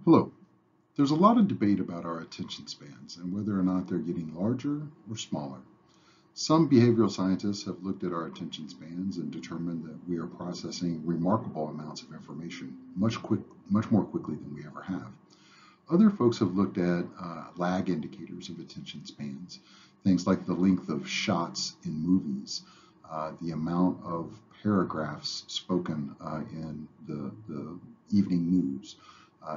Hello. There's a lot of debate about our attention spans and whether or not they're getting larger or smaller. Some behavioral scientists have looked at our attention spans and determined that we are processing remarkable amounts of information much more quickly than we ever have. Other folks have looked at lag indicators of attention spans, things like the length of shots in movies, the amount of paragraphs spoken in the evening news,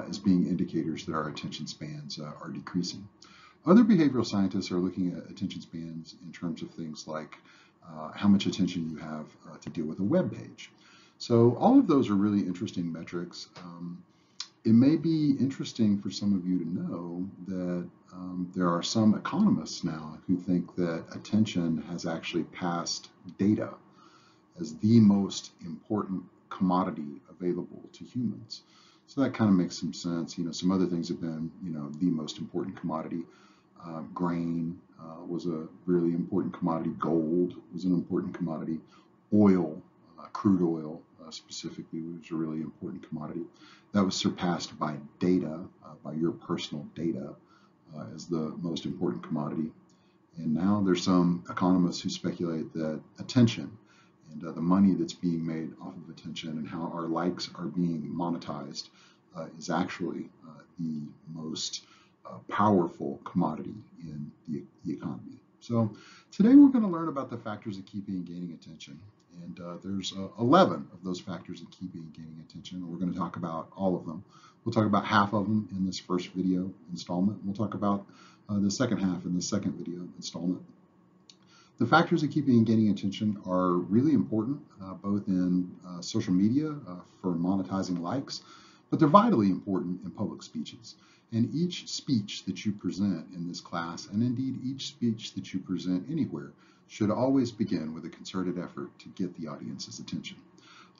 as being indicators that our attention spans are decreasing. Other behavioral scientists are looking at attention spans in terms of things like how much attention you have to deal with a web page. So all of those are really interesting metrics. It may be interesting for some of you to know that there are some economists now who think that attention has actually passed data as the most important commodity available to humans. So that kind of makes some sense. Some other things have been, the most important commodity. Grain was a really important commodity. Gold was an important commodity. Oil, crude oil specifically, was a really important commodity. That was surpassed by data, by your personal data, as the most important commodity. And now there's some economists who speculate that attention and the money that's being made off of attention and how our likes are being monetized is actually the most powerful commodity in the economy. So today we're going to learn about the factors of keeping and gaining attention. And there's 11 of those factors of keeping and gaining attention. And we're going to talk about all of them. We'll talk about half of them in this first video installment. We'll talk about the second half in the second video installment. The factors of keeping and gaining attention are really important, both in social media for monetizing likes, but they're vitally important in public speeches. And each speech that you present in this class, and indeed each speech that you present anywhere, should always begin with a concerted effort to get the audience's attention.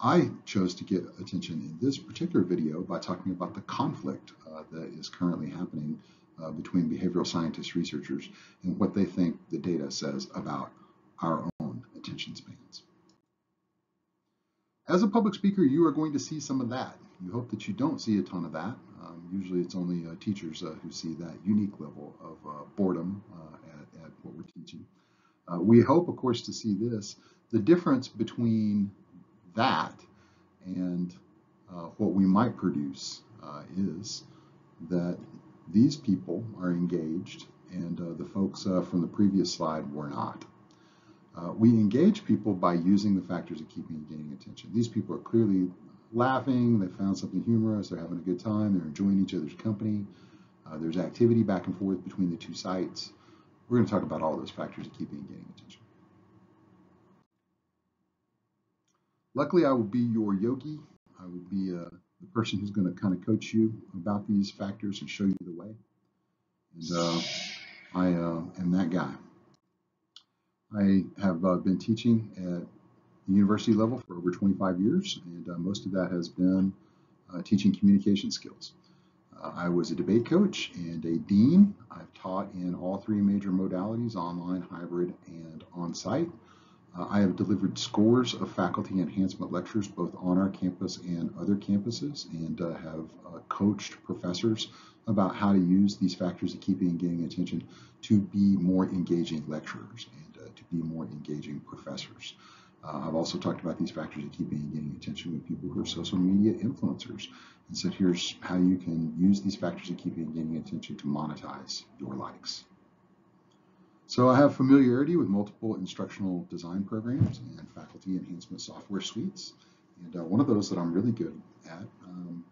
I chose to get attention in this particular video by talking about the conflict that is currently happening between behavioral scientist researchers and what they think the data says about our own attention spans. As a public speaker, you are going to see some of that. You hope that you don't see a ton of that. Usually it's only teachers who see that unique level of boredom at what we're teaching. We hope, of course, to see this. The difference between that and what we might produce is that these people are engaged and the folks from the previous slide were not. We engage people by using the factors of keeping and gaining attention. These people are clearly laughing, they found something humorous, they're having a good time, they're enjoying each other's company. There's activity back and forth between the two sites. We're going to talk about all those factors of keeping and gaining attention. Luckily, I will be your yogi. I will be the person who's going to kind of coach you about these factors and show you the way. And I am that guy. I have been teaching at the university level for over 25 years, and most of that has been teaching communication skills. I was a debate coach and a dean. I've taught in all three major modalities, online, hybrid, and on-site. I have delivered scores of faculty enhancement lectures both on our campus and other campuses, and have coached professors about how to use these factors of keeping and gaining attention to be more engaging lecturers and to be more engaging professors. I've also talked about these factors of keeping and gaining attention with people who are social media influencers, and said here's how you can use these factors of keeping and gaining attention to monetize your likes. So I have familiarity with multiple instructional design programs and faculty enhancement software suites. And one of those that I'm really good at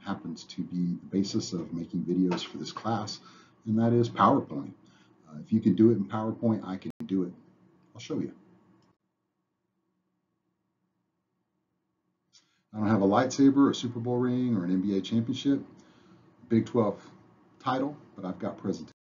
happens to be the basis of making videos for this class, and that is PowerPoint. If you can do it in PowerPoint, I can do it. I'll show you. I don't have a lightsaber, a Super Bowl ring, or an NBA championship, Big 12 title, but I've got presentation.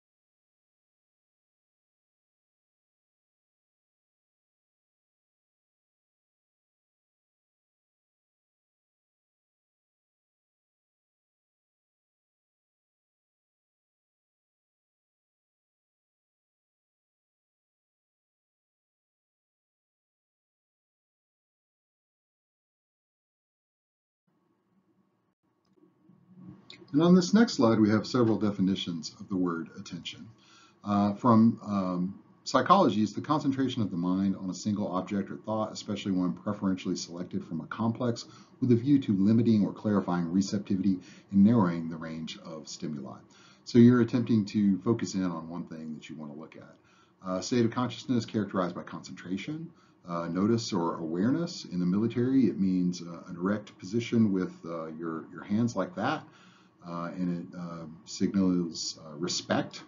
And on this next slide, we have several definitions of the word attention. From psychology, it's the concentration of the mind on a single object or thought, especially one preferentially selected from a complex, with a view to limiting or clarifying receptivity and narrowing the range of stimuli. So you're attempting to focus in on one thing that you want to look at. State of consciousness characterized by concentration, notice or awareness. In the military, it means an erect position with your hands like that, and it signals respect.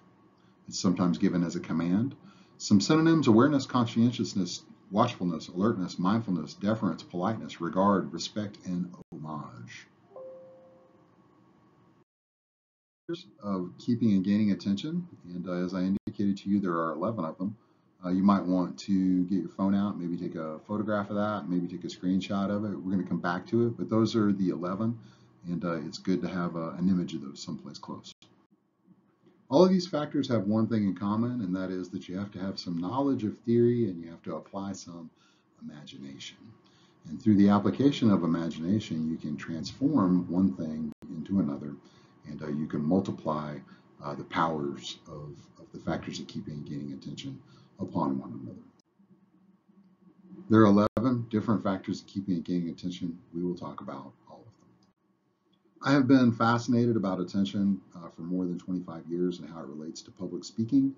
It's sometimes given as a command. Some synonyms: awareness, conscientiousness, watchfulness, alertness, mindfulness, deference, politeness, regard, respect, and homage. Of keeping and gaining attention, and as I indicated to you, there are 11 of them. You might want to get your phone out, maybe take a photograph of that, maybe take a screenshot of it. We're going to come back to it, but those are the 11, and it's good to have an image of those someplace close. All of these factors have one thing in common, and that is that you have to have some knowledge of theory and you have to apply some imagination. And through the application of imagination, you can transform one thing into another, and you can multiply the powers of the factors of keeping and gaining attention upon one another. There are 11 different factors of keeping and gaining attention. We will talk about all of them. I have been fascinated about attention for more than 25 years and how it relates to public speaking.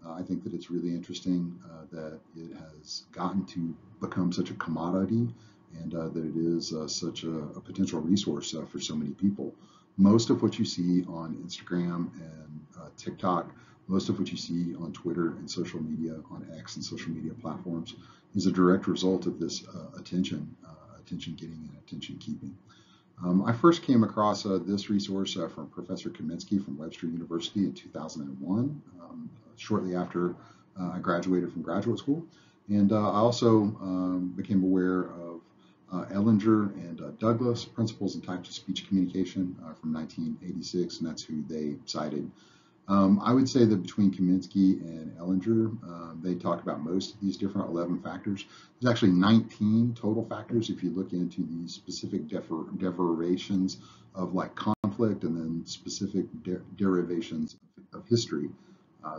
I think that it's really interesting that it has gotten to become such a commodity, and that it is such a potential resource for so many people. Most of what you see on Instagram and TikTok, most of what you see on Twitter and social media, on X and social media platforms, is a direct result of this attention getting and attention keeping. I first came across this resource from Professor Kaminsky from Webster University in 2001, shortly after I graduated from graduate school. And I also became aware of Ellinger and Douglas, Principles and Types of Speech Communication from 1986, and that's who they cited. I would say that between Kaminsky and Ellinger, they talk about most of these different 11 factors. There's actually 19 total factors if you look into the specific derivations of like conflict and then specific derivations of history.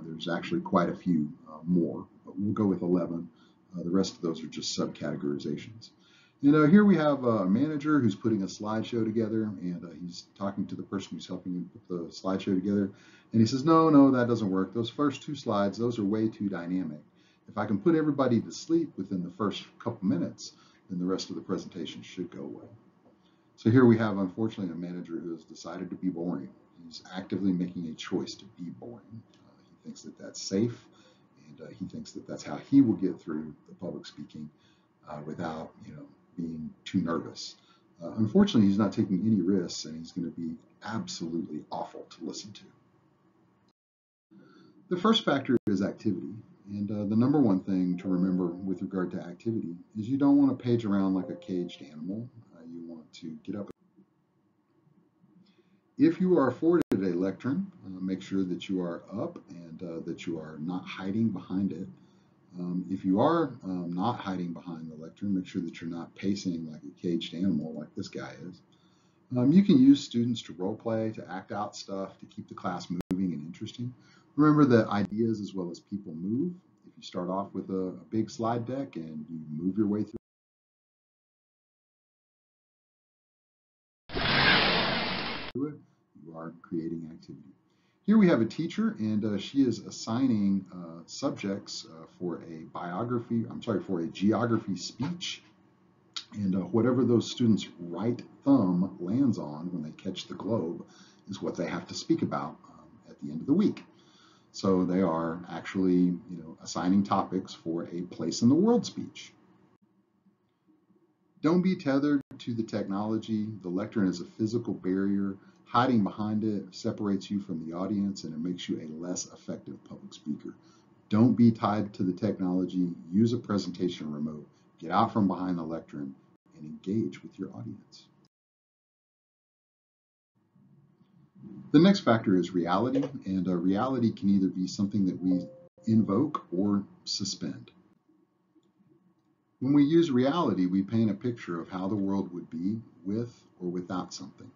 There's actually quite a few more, but we'll go with 11. The rest of those are just subcategorizations. And here we have a manager who's putting a slideshow together, and he's talking to the person who's helping him put the slideshow together. And he says, no, that doesn't work. Those first two slides, those are way too dynamic. If I can put everybody to sleep within the first couple minutes, then the rest of the presentation should go away. So here we have, unfortunately, a manager who has decided to be boring. He's actively making a choice to be boring. He thinks that that's safe, and he thinks that that's how he will get through the public speaking without, being too nervous. Unfortunately, he's not taking any risks, and he's going to be absolutely awful to listen to. The first factor is activity, and the number one thing to remember with regard to activity is you don't want to page around like a caged animal. You want to get up. If you are afforded a lectern, make sure that you are up and that you are not hiding behind it. If you are not hiding behind the lectern, make sure that you're not pacing like a caged animal like this guy is. You can use students to role play, to act out stuff, to keep the class moving and interesting. Remember that ideas as well as people move. If you start off with a big slide deck and you move your way through it, you are creating activity. Here we have a teacher, and she is assigning subjects for a geography speech. And whatever those students' right thumb lands on when they catch the globe is what they have to speak about at the end of the week. So they are actually, assigning topics for a place in the world speech. Don't be tethered to the technology. The lectern is a physical barrier. Hiding behind it separates you from the audience, and it makes you a less effective public speaker. Don't be tied to the technology. Use a presentation remote. Get out from behind the lectern and engage with your audience. The next factor is reality, and reality can either be something that we invoke or suspend. When we use reality, we paint a picture of how the world would be with or without something.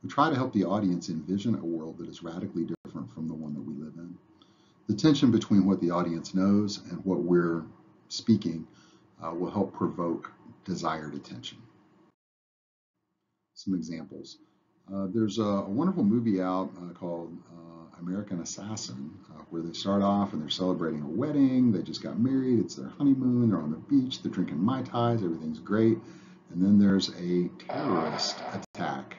We try to help the audience envision a world that is radically different from the one that we live in. The tension between what the audience knows and what we're speaking will help provoke desired attention. Some examples. There's a wonderful movie out called American Assassin, where they start off and they're celebrating a wedding. They just got married. It's their honeymoon. They're on the beach. They're drinking Mai Tais. Everything's great. And then there's a terrorist attack.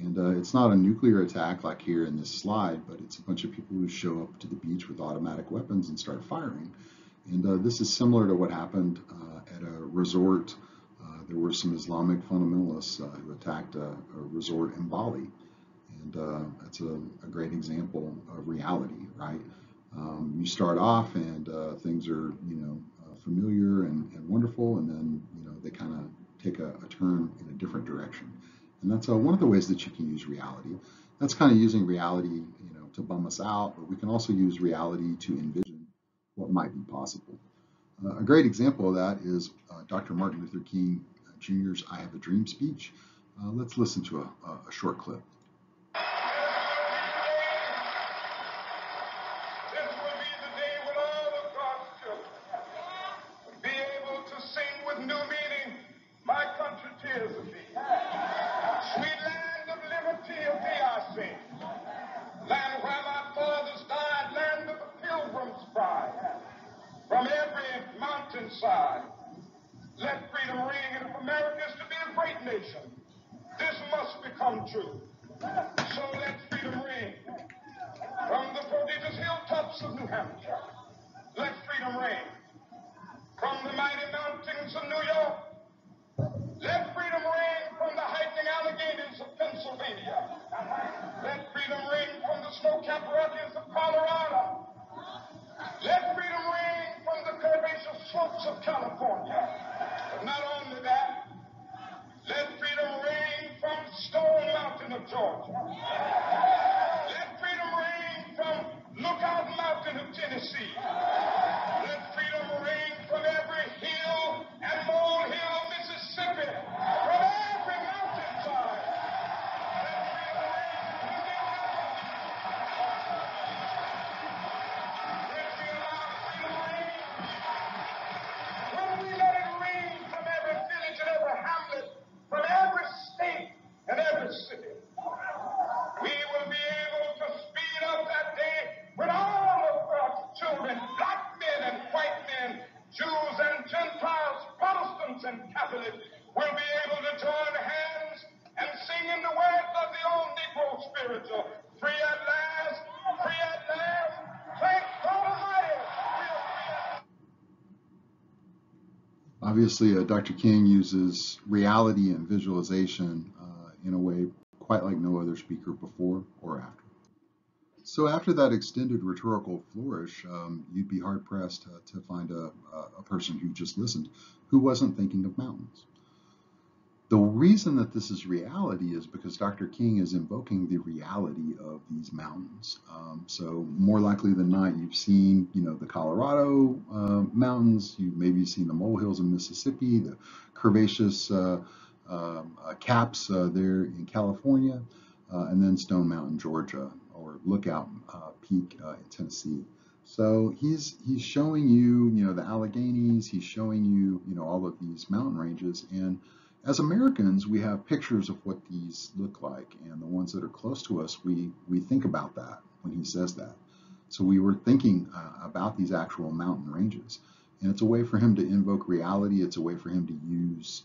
And it's not a nuclear attack like here in this slide, but it's a bunch of people who show up to the beach with automatic weapons and start firing. And this is similar to what happened at a resort. There were some Islamic fundamentalists who attacked a resort in Bali. And that's a great example of reality, right? You start off and things are, familiar and wonderful, and then, they kind of take a turn in a different direction. And that's one of the ways that you can use reality. That's kind of using reality, to bum us out, but we can also use reality to envision what might be possible. A great example of that is Dr. Martin Luther King Jr.'s I Have a Dream speech. Let's listen to a short clip. This will be the day when all of God's children will be able to sing with new meaning, my country tears of thee. Sweet land of liberty of thee I sing. Land where my fathers died, land of the pilgrim's pride. From every mountainside, let freedom ring, and if America is to be a great nation, this must become true. So let freedom ring. From the prodigious hilltops of New Hampshire, let freedom ring. From the mighty mountains of New York, let freedom ring. From the hiking Alleghenies of Pennsylvania, let freedom ring. From the snow-capped Rockies of Colorado, let freedom ring. From the curvaceous slopes of California. But not only that, let freedom ring from Stone Mountain of Georgia. Let freedom ring from Lookout Mountain of Tennessee. Let freedom ring from every hill and molehill of Mississippi. From every mountainside. Let freedom ring from Indianapolis. Let we allow freedom ring. When we let it ring from every village and every hamlet, from every state and every city, we will be able to speed up that day when all of God's children, black men and white men, Jews and Gentiles, Protestants and Catholics, will be able to join hands and sing in the words of the old Negro spiritual, free at last, thank God Almighty, we are free at last. Obviously, Dr. King uses reality and visualization in a way quite like no other speaker before or after. So after that extended rhetorical flourish, you'd be hard-pressed to find a person who just listened who wasn't thinking of mountains. The reason that this is reality is because Dr. King is invoking the reality of these mountains. So more likely than not, you've seen, the Colorado mountains. You've maybe seen the molehills in Mississippi, the curvaceous caps there in California, and then Stone Mountain, Georgia, or Lookout Peak in Tennessee. So he's showing you, the Alleghenies. He's showing you, all of these mountain ranges. And as Americans, we have pictures of what these look like, and the ones that are close to us, we think about that when he says that. So we were thinking about these actual mountain ranges, and it's a way for him to invoke reality. It's a way for him to use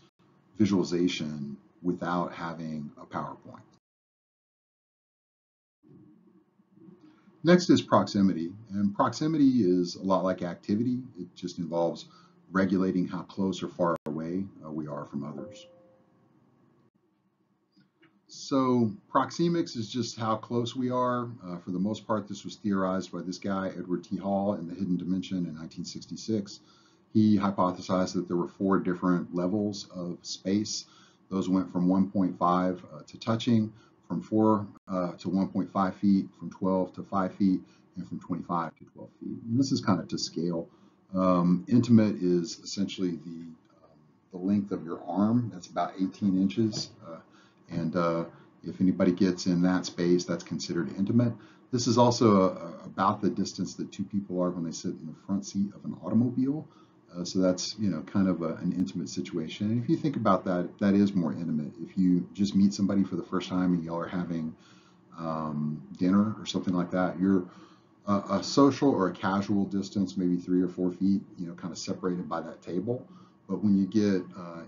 visualization without having a PowerPoint. Next is proximity, and proximity is a lot like activity. It just involves regulating how close or far away we are from others. So proxemics is just how close we are. For the most part, this was theorized by this guy, Edward T. Hall, in The Hidden Dimension in 1966. He hypothesized that there were 4 different levels of space. Those went from 1.5 to touching, from 4 to 1.5 feet, from 12 to 5 feet, and from 25 to 12 feet. And this is kind of to scale. Intimate is essentially the length of your arm. That's about 18 inches. And If anybody gets in that space, that's considered intimate. This is also about the distance that two people are when they sit in the front seat of an automobile. So that's, kind of an intimate situation. And if you think about that, that is more intimate. If you just meet somebody for the first time and y'all are having dinner or something like that, you're a social or a casual distance, maybe 3 or 4 feet, kind of separated by that table. But when you get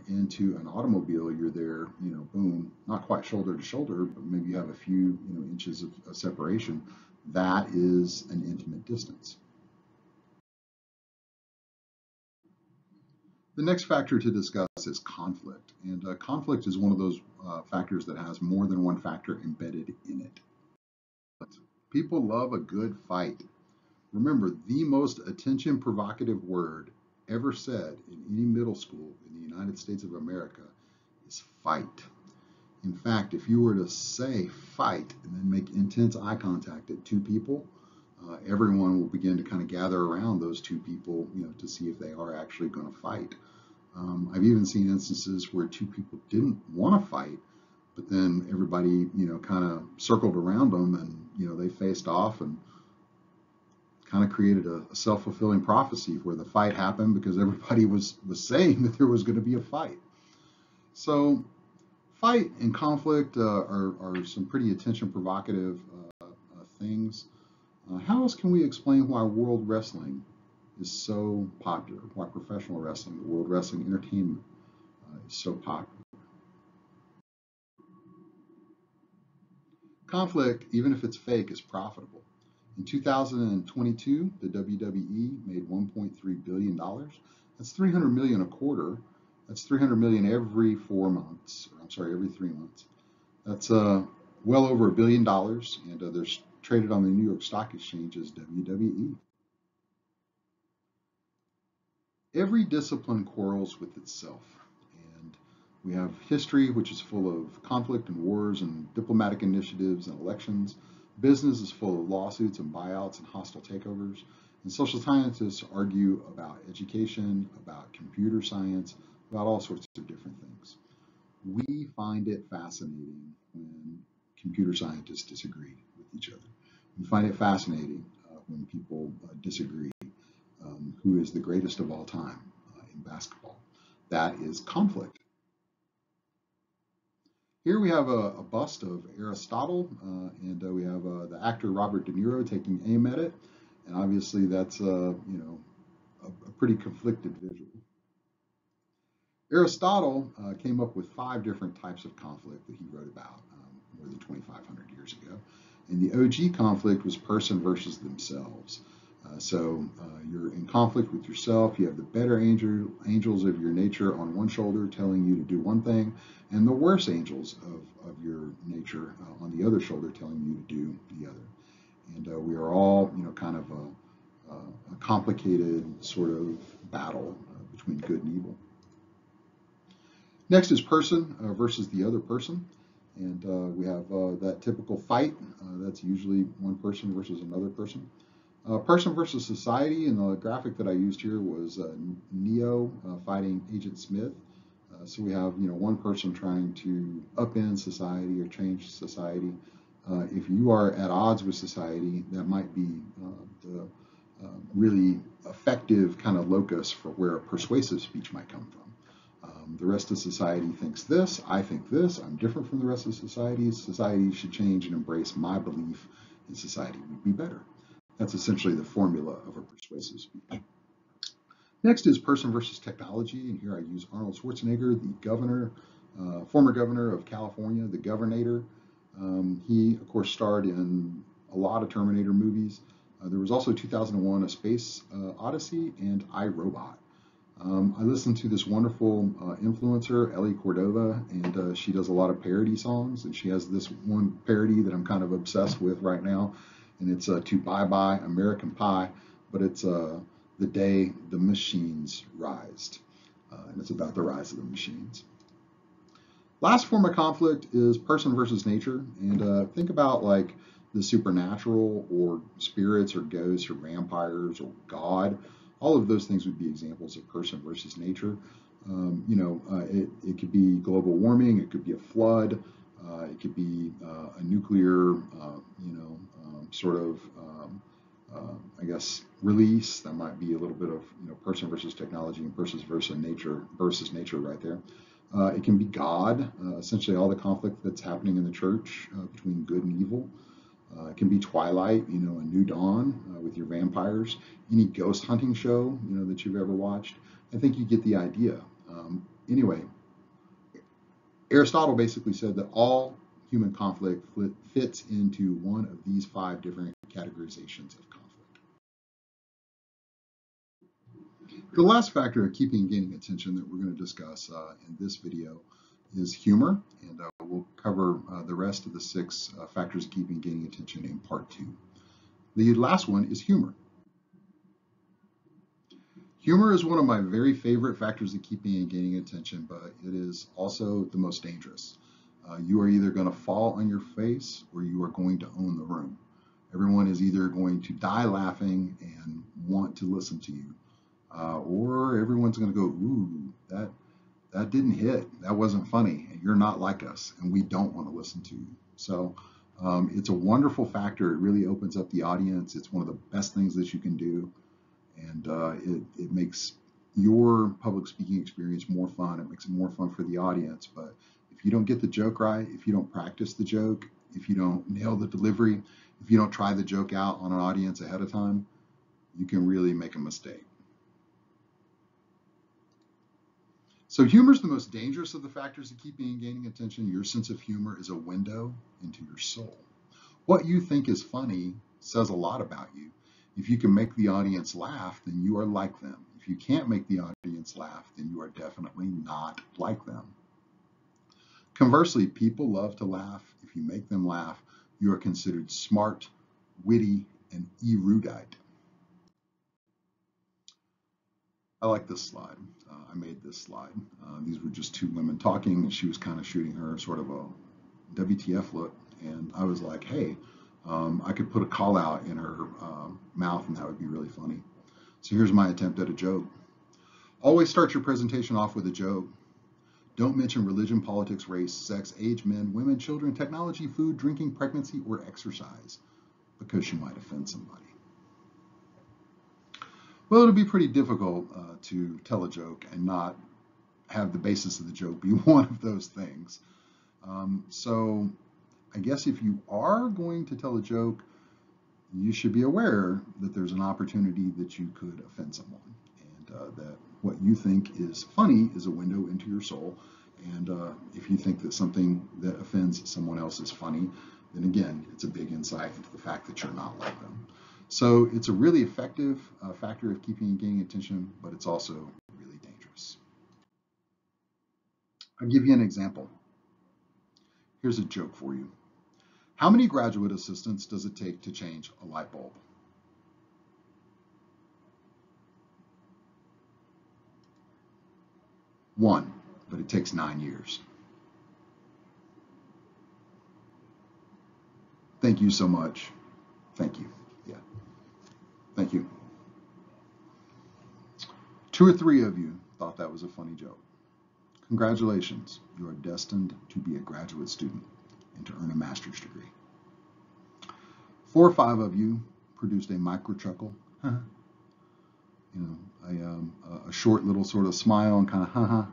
into an automobile, you're there, boom, not quite shoulder to shoulder, but maybe you have a few, inches of separation. That is an intimate distance. The next factor to discuss is conflict. And conflict is one of those factors that has more than one factor embedded in it. People love a good fight. Remember, the most attention provocative word ever said in any middle school in the United States of America is fight. In fact, if you were to say fight and then make intense eye contact at two people, everyone will begin to kind of gather around those two people, to see if they are actually going to fight. I've even seen instances where two people didn't want to fight, but then everybody, kind of circled around them and, they faced off and kind of created a self-fulfilling prophecy where the fight happened because everybody was saying that there was going to be a fight. So fight and conflict are some pretty attention provocative things. How else can we explain why world wrestling is so popular, why professional wrestling, the World Wrestling Entertainment is so popular? Conflict, even if it's fake, is profitable. In 2022, the WWE made $1.3 billion. That's $300 million a quarter. That's $300 million every 4 months, or I'm sorry, every 3 months. That's well over $1 billion, and they're traded on the New York Stock Exchange as WWE. Every discipline quarrels with itself. And we have history, which is full of conflict and wars and diplomatic initiatives and elections. Business is full of lawsuits and buyouts and hostile takeovers. And social scientists argue about education, about computer science, about all sorts of different things. We find it fascinating when computer scientists disagree with each other. We find it fascinating when people disagree who is the greatest of all time in basketball. That is conflict. Here we have a bust of Aristotle, and we have the actor Robert De Niro taking aim at it, and obviously that's a pretty conflicted visual. Aristotle came up with 5 different types of conflict that he wrote about more than 2,500 years ago, and the OG conflict was person versus themselves. So you're in conflict with yourself. You have the better angels of your nature on one shoulder telling you to do one thing, and the worse angels of your nature on the other shoulder telling you to do the other. And we are all, kind of a complicated sort of battle between good and evil. Next is person versus the other person. And we have that typical fight. That's usually one person versus another person. Person versus society, and the graphic that I used here was Neo fighting Agent Smith. So we have, one person trying to upend society or change society. If you are at odds with society, that might be the really effective kind of locus for where persuasive speech might come from. The rest of society thinks this, I think this, I'm different from the rest of society. Society should change and embrace my belief, and society would be better. That's essentially the formula of a persuasive speech. Next is person versus technology, and here I use Arnold Schwarzenegger, the governor, former governor of California, the Governator. He, of course, starred in a lot of Terminator movies. There was also 2001: A Space Odyssey and I, Robot. I listened to this wonderful influencer, Ellie Cordova, and she does a lot of parody songs, and she has this one parody that I'm kind of obsessed with right now, and it's to Bye Bye American Pie, but it's the day the machines rised, and it's about the rise of the machines. Last form of conflict is person versus nature, and think about like the supernatural or spirits or ghosts or vampires or God. All of those things would be examples of person versus nature. It could be global warming, it could be a flood, It could be a nuclear, sort of, I guess, release. That might be a little bit of, person versus technology and versus nature right there. It can be God, essentially all the conflict that's happening in the church between good and evil. It can be Twilight, a new dawn with your vampires. Any ghost hunting show, that you've ever watched. I think you get the idea. Anyway, Aristotle basically said that all human conflict fits into one of these 5 different categorizations of conflict. The last factor of keeping and gaining attention that we're going to discuss in this video is humor, and we'll cover the rest of the 6 factors of keeping and gaining attention in part 2. The last one is humor. Humor is one of my very favorite factors of keeping and gaining attention, but it is also the most dangerous. You are either going to fall on your face or you are going to own the room. Everyone is either going to die laughing and want to listen to you, or everyone's going to go, ooh, that didn't hit, that wasn't funny, and you're not like us, and we don't want to listen to you. So it's a wonderful factor. It really opens up the audience. It's one of the best things that you can do. And it makes your public speaking experience more fun. It makes it more fun for the audience. But if you don't get the joke right, if you don't practice the joke, if you don't nail the delivery, if you don't try the joke out on an audience ahead of time, you can really make a mistake. So humor is the most dangerous of the factors of keeping and gaining attention. Your sense of humor is a window into your soul. What you think is funny says a lot about you. If you can make the audience laugh, then you are like them. If you can't make the audience laugh, then you are definitely not like them. Conversely, people love to laugh. If you make them laugh, you are considered smart, witty, and erudite. I like this slide. I made this slide. These were just 2 women talking, and she was kind of shooting her sort of a WTF look. And I was like, hey, I could put a call out in her mouth and that would be really funny. So here's my attempt at a joke. Always start your presentation off with a joke. Don't mention religion, politics, race, sex, age, men, women, children, technology, food, drinking, pregnancy, or exercise, because you might offend somebody. Well, it'll be pretty difficult to tell a joke and not have the basis of the joke be one of those things. So I guess if you are going to tell a joke, you should be aware that there's an opportunity that you could offend someone, and that what you think is funny is a window into your soul. And if you think that something that offends someone else is funny, then again, it's a big insight into the fact that you're not like them. So it's a really effective factor of keeping and gaining attention, but it's also really dangerous. I'll give you an example. Here's a joke for you. How many graduate assistants does it take to change a light bulb? 1, but it takes 9 years. Thank you so much. Thank you. Yeah. Thank you. 2 or 3 of you thought that was a funny joke. Congratulations. You are destined to be a graduate student and to earn a master's degree. 4 or 5 of you produced a micro chuckle, a short little sort of smile and kind of ha.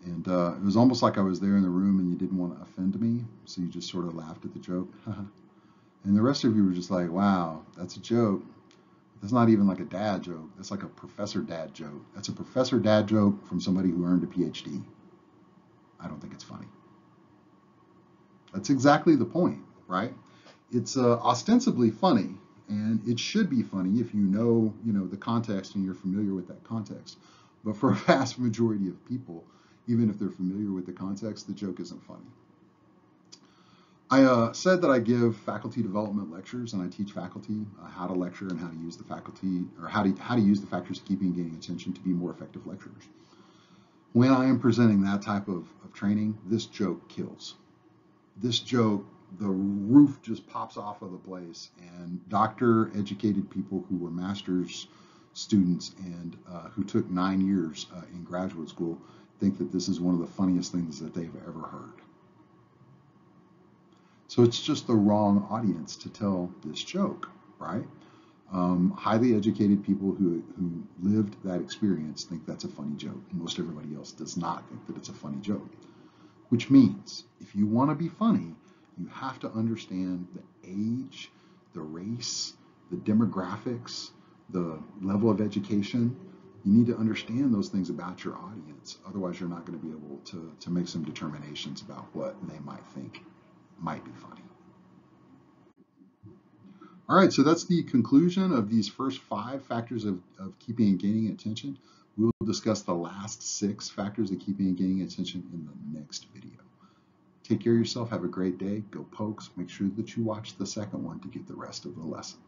And it was almost like I was there in the room and you didn't want to offend me, so you just sort of laughed at the joke. And the rest of you were just like, wow, that's a joke. That's not even like a dad joke. That's like a professor dad joke. That's a professor dad joke from somebody who earned a PhD. I don't think it's funny. That's exactly the point, right? It's ostensibly funny, and it should be funny if you know the context and you're familiar with that context. But for a vast majority of people, even if they're familiar with the context, the joke isn't funny. I said that I give faculty development lectures, and I teach faculty how to lecture and how to use the faculty, or how to use the factors of keeping and gaining attention to be more effective lecturers. When I am presenting that type of training, this joke kills. This joke, the roof just pops off of the place, and doctor-educated people who were master's students and who took 9 years in graduate school think that this is one of the funniest things that they've ever heard. So it's just the wrong audience to tell this joke, right? Highly educated people who lived that experience think that's a funny joke. Most everybody else does not think that it's a funny joke. Which means if you want to be funny, you have to understand the age, the race, the demographics, the level of education. You need to understand those things about your audience. Otherwise, you're not going to be able to make some determinations about what they might think might be funny. All right, so that's the conclusion of these first 5 factors of keeping and gaining attention. We will discuss the last 6 factors of keeping and gaining attention in the next video. Take care of yourself. Have a great day. Go Pokes. Make sure that you watch the second one to get the rest of the lesson.